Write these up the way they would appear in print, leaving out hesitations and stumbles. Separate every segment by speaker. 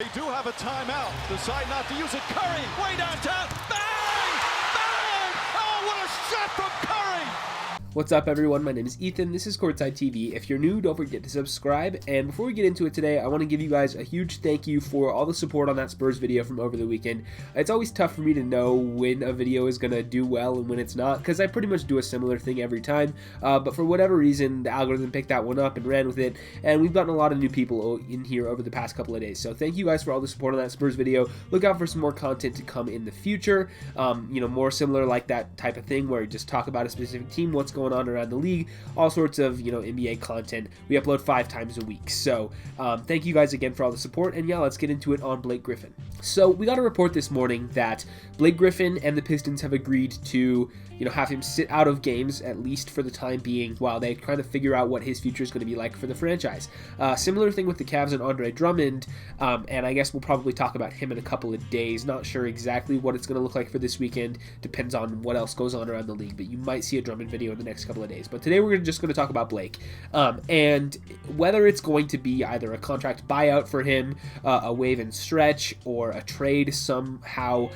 Speaker 1: They do have a timeout. Decide not to use it. Curry, way downtown. Bang! Bang! Oh, what a shot from Curry!
Speaker 2: What's up, everyone? My name is Ethan. This is Courtside TV. If you're new, don't forget to subscribe. And before we get into it today, I want to give you guys a huge thank you for all the support on that Spurs video from over the weekend. It's always tough for me to know when a video is going to do well and when it's not, because I pretty much do a similar thing every time. But for whatever reason, the algorithm picked that one up and ran with it, and we've gotten a lot of new people in here over the past couple of days. So thank you guys for all the support on that Spurs video. Look out for some more content to come in the future. More similar like that type of thing where you just talk about a specific team, what's going on around the league, all sorts of NBA content. We upload 5 times a week. So thank you guys again for all the support, and yeah, let's get into it on Blake Griffin. So we got a report this morning that Blake Griffin and the Pistons have agreed to have him sit out of games, at least for the time being, while they kind of figure out what his future is going to be like for the franchise. Similar thing with the Cavs and Andre Drummond, and I guess we'll probably talk about him in a couple of days. Not sure exactly what it's going to look like for this weekend. Depends on what else goes on around the league, but you might see a Drummond video in the next couple of days. But today we're just going to talk about Blake, and whether it's going to be either a contract buyout for him, a waive and stretch, or a trade somehow.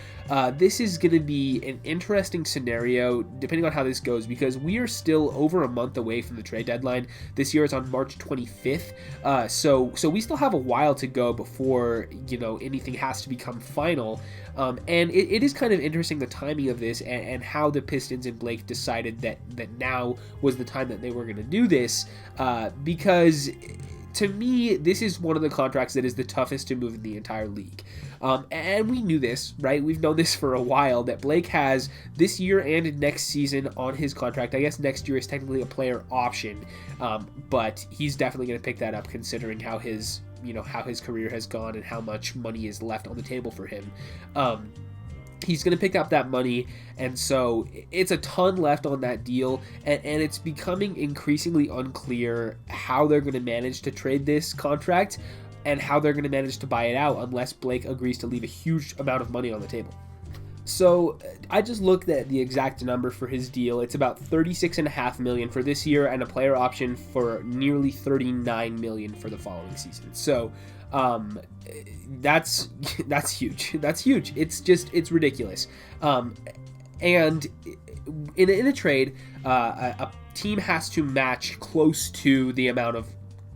Speaker 2: This is going to be an interesting scenario depending on how this goes, because we are still over a month away from the trade deadline. This year is on March 25th, so we still have a while to go before anything has to become final. And it is kind of interesting, the timing of this, and how the Pistons and Blake decided that now was the time that they were going to do this, because to me, this is one of the contracts that is the toughest to move in the entire league. And we knew this, right? We've known this for a while, that Blake has this year and next season on his contract. I guess next year is technically a player option, but he's definitely going to pick that up considering how his career has gone and how much money is left on the table for him. He's going to pick up that money, and so it's a ton left on that deal, and it's becoming increasingly unclear how they're going to manage to trade this contract and how they're going to manage to buy it out unless Blake agrees to leave a huge amount of money on the table. So I just looked at the exact number for his deal. It's about $36.5 million for this year and a player option for nearly $39 million for the following season. So that's huge. That's huge. It's ridiculous. And in a trade, a team has to match close to the amount of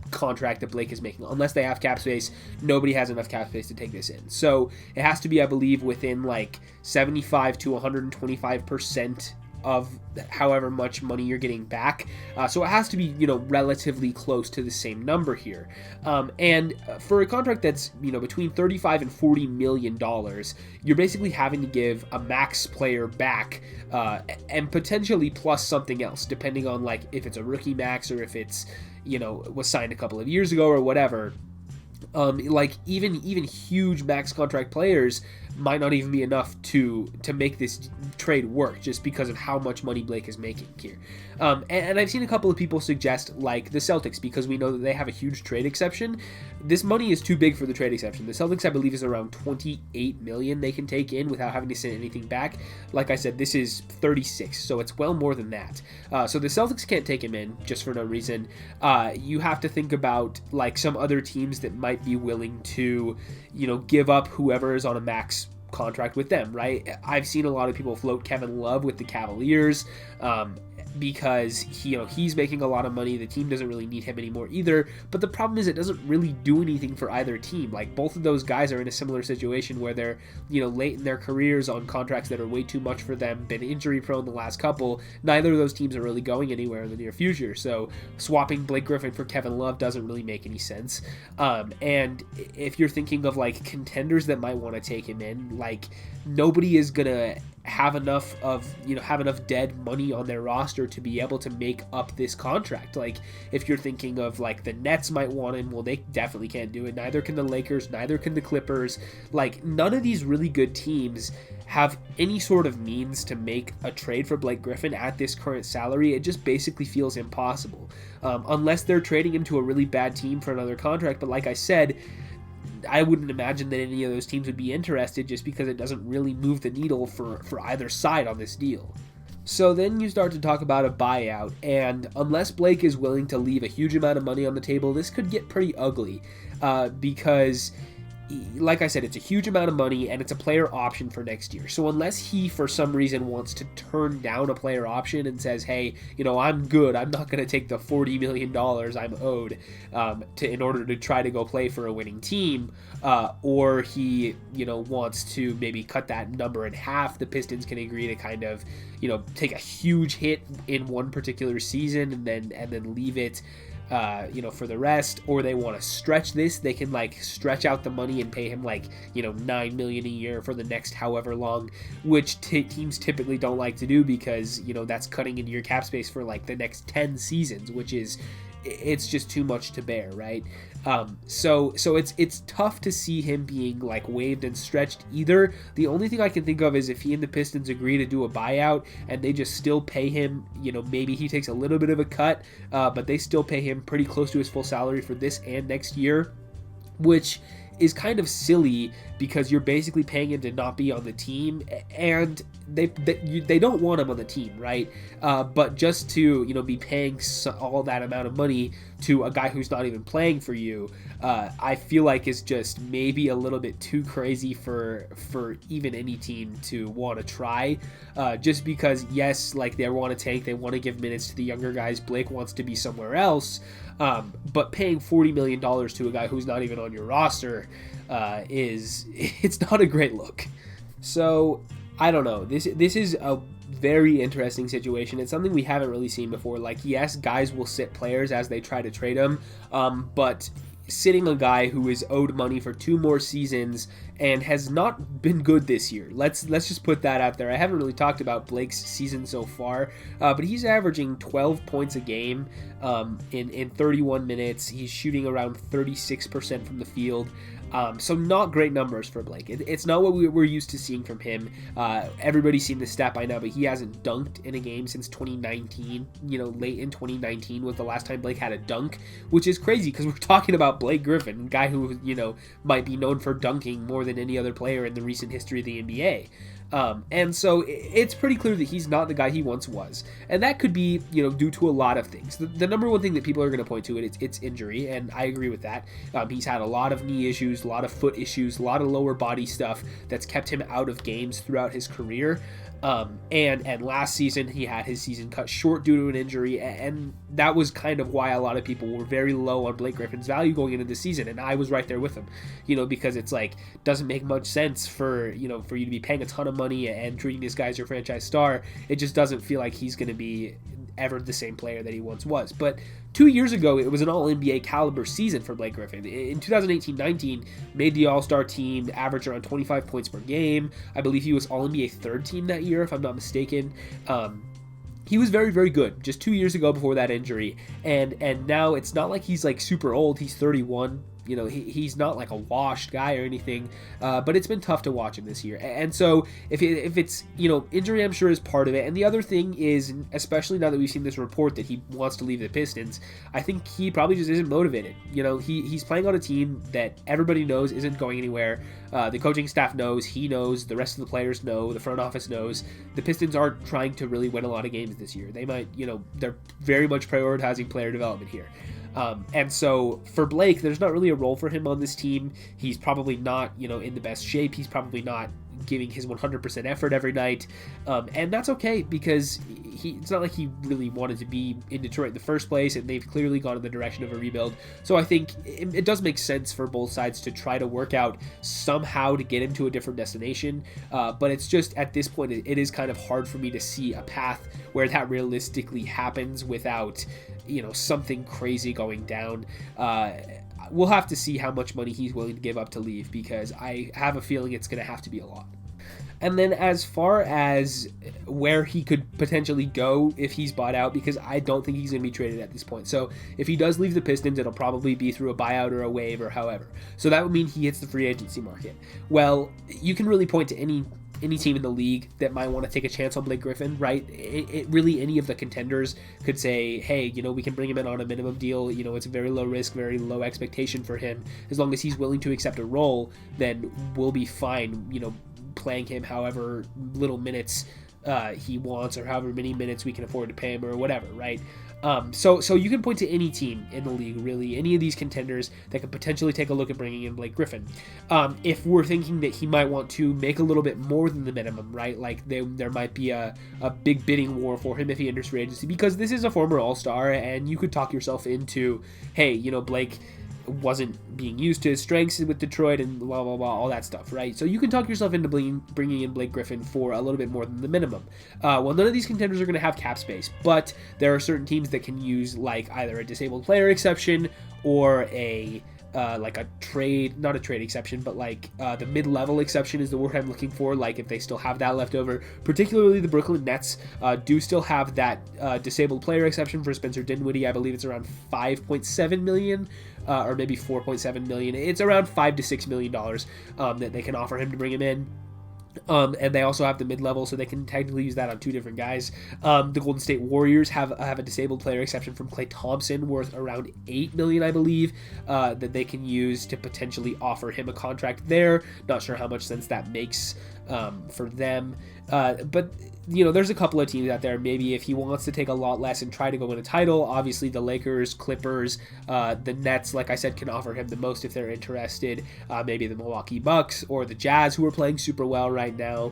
Speaker 2: contract that Blake is making. Unless they have cap space, nobody has enough cap space to take this in. So it has to be, I believe, within like 75 to 125% of however much money you're getting back. So it has to be, relatively close to the same number here. And for a contract that's, between $35 and $40 million, you're basically having to give a max player back, and potentially plus something else, depending on like if it's a rookie max or if it's, was signed a couple of years ago or whatever. Like even huge max contract players might not even be enough to make this trade work, just because of how much money Blake is making here. And I've seen a couple of people suggest like the Celtics, because we know that they have a huge trade exception. This money is too big for the trade exception. The Celtics, I believe, is around $28 million they can take in without having to send anything back. Like I said, this is 36, so it's well more than that. So the Celtics can't take him in just for no reason. You have to think about like some other teams that might be willing to, give up whoever is on a max contract with them, right? I've seen a lot of people float Kevin Love with the Cavaliers, because he's making a lot of money. The team doesn't really need him anymore either, but the problem is it doesn't really do anything for either team. Like, both of those guys are in a similar situation where they're late in their careers on contracts that are way too much for them, been injury prone the last couple. Neither of those teams are really going anywhere in the near future, so swapping Blake Griffin for Kevin Love doesn't really make any sense. And if you're thinking of like contenders that might want to take him in, like, nobody is gonna have enough dead money on their roster to be able to make up this contract. Like, if you're thinking of like the Nets might want him, well, they definitely can't do it. Neither can the Lakers, neither can the Clippers. Like, none of these really good teams have any sort of means to make a trade for Blake Griffin at this current salary. It just basically feels impossible, unless they're trading him to a really bad team for another contract. But like I said, I wouldn't imagine that any of those teams would be interested, just because it doesn't really move the needle for either side on this deal. So then you start to talk about a buyout, and unless Blake is willing to leave a huge amount of money on the table, this could get pretty ugly, because like I said, it's a huge amount of money, and it's a player option for next year. So unless he, for some reason, wants to turn down a player option and says, hey, I'm good, I'm not going to take the $40 million I'm owed in order to try to go play for a winning team, or he, wants to maybe cut that number in half, the Pistons can agree to kind of, take a huge hit in one particular season and then leave it for the rest, or they want to stretch this, they can stretch out the money and pay him $9 million a year for the next however long, which teams typically don't like to do because that's cutting into your cap space for the next 10 seasons, which is it's just too much to bear, right? So it's tough to see him being waived and stretched either. The only thing I can think of is if he and the Pistons agree to do a buyout and they just still pay him, maybe he takes a little bit of a cut, but they still pay him pretty close to his full salary for this and next year, which is kind of silly because you're basically paying him to not be on the team, and they don't want him on the team, right? But just to be paying all that amount of money to a guy who's not even playing for you, I feel like is just maybe a little bit too crazy for even any team to want to try. Just because yes, they want to tank, they want to give minutes to the younger guys. Blake wants to be somewhere else, but paying $40 million to a guy who's not even on your roster it's not a great look. So I don't know. This is a very interesting situation. It's something we haven't really seen before. Yes, guys will sit players as they try to trade them, but sitting a guy who is owed money for 2 more seasons and has not been good this year. Let's just put that out there. I haven't really talked about Blake's season so far, but he's averaging 12 points a game in 31 minutes. He's shooting around 36% from the field. So not great numbers for Blake. It's not what we're used to seeing from him. Everybody's seen this stat by now, but he hasn't dunked in a game since 2019. Late in 2019 was the last time Blake had a dunk, which is crazy because we're talking about Blake Griffin, a guy who might be known for dunking more than any other player in the recent history of the NBA. And so it's pretty clear that he's not the guy he once was, and that could be due to a lot of things. The number one thing that people are going to point to it's injury, and I agree with that. He's had a lot of knee issues, a lot of foot issues, a lot of lower body stuff that's kept him out of games throughout his career. And last season he had his season cut short due to an injury, and that was kind of why a lot of people were very low on Blake Griffin's value going into the season, and I was right there with him, because it's doesn't make much sense for you to be paying a ton of money and treating this guy as your franchise star. It just doesn't feel like he's going to be ever the same player that he once was. But 2 years ago, it was an all-NBA caliber season for Blake Griffin. In 2018-19, made the All-Star team, averaged around 25 points per game. I believe he was all-NBA third team that year, if I'm not mistaken. He was very, very good just 2 years ago before that injury. And now it's not like he's super old. He's 31. He's not a washed guy or anything, but it's been tough to watch him this year. And so if it's, injury, I'm sure is part of it. And the other thing is, especially now that we've seen this report that he wants to leave the Pistons, I think he probably just isn't motivated. He's playing on a team that everybody knows isn't going anywhere. The coaching staff knows, he knows, the rest of the players know, the front office knows. The Pistons aren't trying to really win a lot of games this year. They might, they're very much prioritizing player development here. And so for Blake, there's not really a role for him on this team. He's probably not, in the best shape. He's probably not giving his 100% effort every night. And that's okay because it's not like he really wanted to be in Detroit in the first place, and they've clearly gone in the direction of a rebuild. So I think it does make sense for both sides to try to work out somehow to get him to a different destination. But it's just at this point, it is kind of hard for me to see a path where that realistically happens without something crazy going down. We'll have to see how much money he's willing to give up to leave, because I have a feeling it's going to have to be a lot. And then as far as where he could potentially go if he's bought out, because I don't think he's going to be traded at this point. So if he does leave the Pistons, it'll probably be through a buyout or a waive or however. So that would mean he hits the free agency market. Well, you can really point to any team in the league that might want to take a chance on Blake Griffin, right? It really, any of the contenders could say, hey, we can bring him in on a minimum deal. It's a very low risk, very low expectation for him. As long as he's willing to accept a role, then we'll be fine, playing him however little minutes he wants, or however many minutes we can afford to pay him, or whatever, right? So you can point to any team in the league, really, any of these contenders that could potentially take a look at bringing in Blake Griffin. If we're thinking that he might want to make a little bit more than the minimum, right? Like there might be a big bidding war for him if he enters free agency, because this is a former All-Star, and you could talk yourself into, hey, you know, Blake wasn't being used to his strengths with Detroit and blah, blah, blah, all that stuff, right? So you can talk yourself into bringing in Blake Griffin for a little bit more than the minimum. Well, none of these contenders are going to have cap space, but there are certain teams that can use like either a disabled player exception or a like a trade, not a trade exception, but like the mid-level exception is the word I'm looking for, like if they still have that left over. Particularly the Brooklyn Nets do still have that disabled player exception for Spencer Dinwiddie. I believe it's around $5.7 million or maybe $4.7 million. It's around $5 to $6 million that they can offer him to bring him in. And they also have the mid-level, so they can technically use that on two different guys. The Golden State Warriors have a disabled player exception from Klay Thompson worth around $8 million, I believe, that they can use to potentially offer him a contract there. Not sure how much sense that makes for them. But, you know, there's a couple of teams out there. Maybe if he wants to take a lot less and try to go win a title, obviously the Lakers, Clippers, the Nets, like I said, can offer him the most if they're interested. Maybe the Milwaukee Bucks or the Jazz, who are playing super well right now.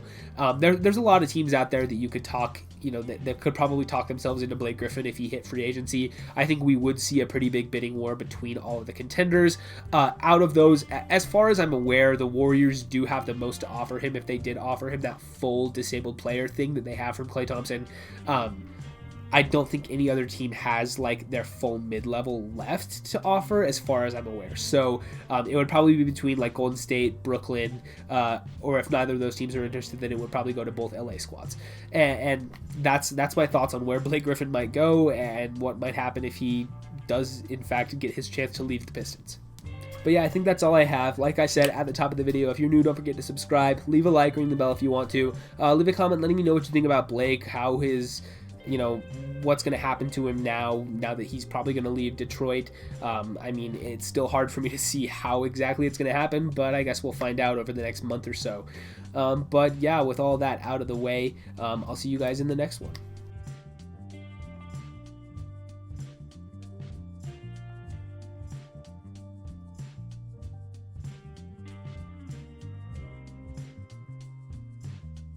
Speaker 2: There's a lot of teams out there that you could talk, you know, that could probably talk themselves into Blake Griffin if he hit free agency. I think we would see a pretty big bidding war between all of the contenders. Out of those, as far as I'm aware, the Warriors do have the most to offer him if they did offer him that full disabled player thing that they have from Klay Thompson. I don't think any other team has like their full mid-level left to offer as far as I'm aware. So it would probably be between like Golden State, Brooklyn, or if neither of those teams are interested, then it would probably go to both LA squads. And that's my thoughts on where Blake Griffin might go and what might happen if he does in fact get his chance to leave the Pistons. But yeah, I think that's all I have. Like I said at the top of the video, if you're new, don't forget to subscribe, leave a like, ring the bell if you want to, leave a comment letting me know what you think about Blake, how his, you know, what's going to happen to him now that he's probably going to leave Detroit. I mean, it's still hard for me to see how exactly it's going to happen, but I guess we'll find out over the next month or so. But yeah, with all that out of the way, I'll see you guys in the next one.